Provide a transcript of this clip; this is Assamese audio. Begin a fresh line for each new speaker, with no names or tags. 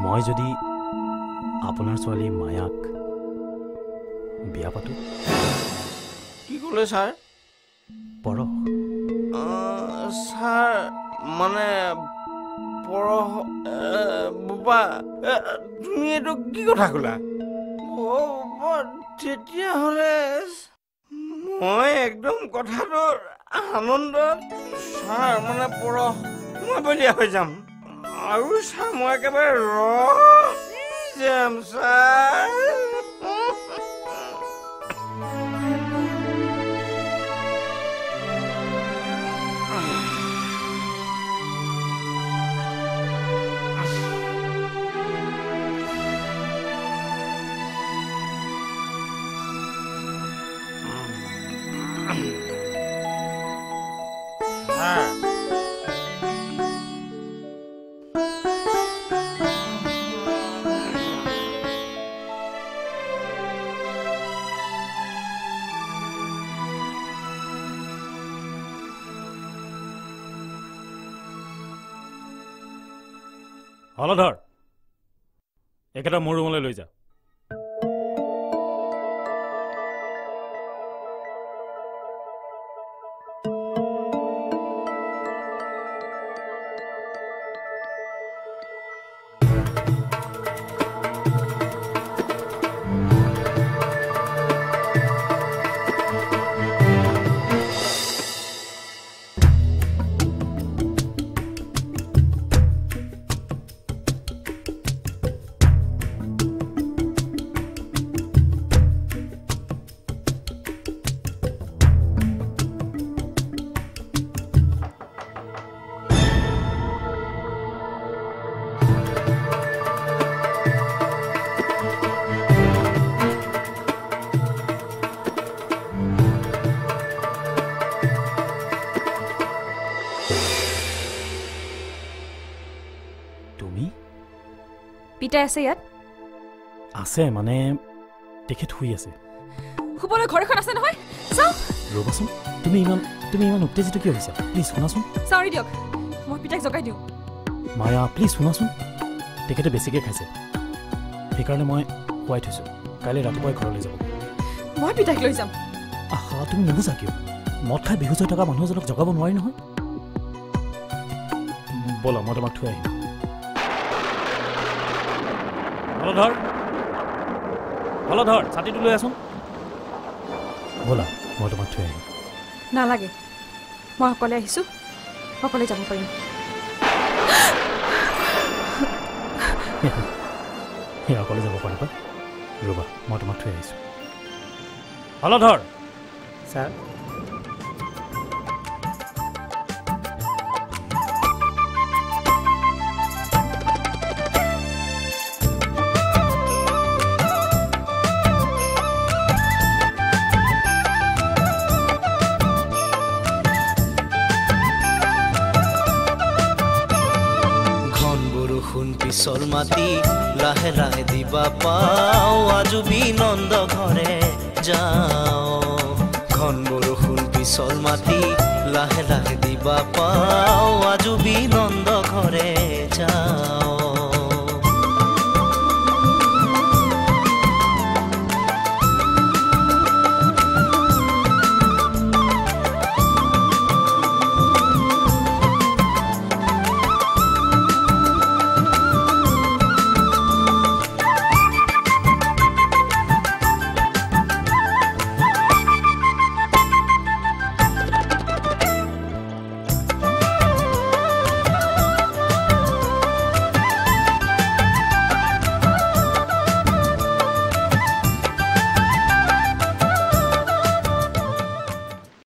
মই যদি আপোনাৰ ছোৱালী মায়াক বিয়া পাতো
কি ক'লে ছাৰ
পৰশ
ছাৰ মানে পৰশ বোপা তুমি এইটো কি কথা ক'লা তেতিয়াহ'লে মই একদম কথাটো আনন্দত ছাৰ মানে পৰশ মই বলিয়া হৈ যাম আৰু ছাৰ মই একেবাৰে ৰহি যাম ছাৰ
হলধৰ একেটা মোৰ ৰুমলৈ লৈ যা
পিতাই আছে ইয়াত
আছে মানে তেখেত শুই আছে
শুবলৈ ঘৰ এখন আছে নহয় চাও
ৰ'বাচোন তুমি ইমান উত্তেজিত কিয় হৈছা প্লিজ শুনাচোন
সৰি দিয়ক মই পিতাক জগাই দিওঁ
মায়া প্লিজ শুনাচোন তেখেতে বেছিকৈ খাইছে সেইকাৰণে মই শুৱাই থৈছোঁ কাইলৈ ৰাতিপুৱাই ঘৰলৈ যাব
মই পিতাক লৈ যাম
আহা তুমি নুবুজা কিয় মদ খাই বেহুচ হৈ থকা মানুহ এজনক জগাব নোৱাৰি নহয় ব'লা মই তোমাক থৈ আহিম হলধৰ ছাতিটো লৈ আছোন ব'লা মই তোমাক থৈ আহিম
নালাগে মই অকলে আহিছোঁ অকলে যাব পাৰিম
অকলে যাব পাৰিবা ৰ'বা মই তোমাক থৈ আহিছোঁ হলধৰ
ছাৰ
পিছল মাটি লাহে লাহে দিবা পাও আজুবি নন্দ ঘৰে যাও ঘন বৰষুণ পিছল মাটি লাহে লাহে দিবা পাও আজুবি নন্দ ঘৰে যাও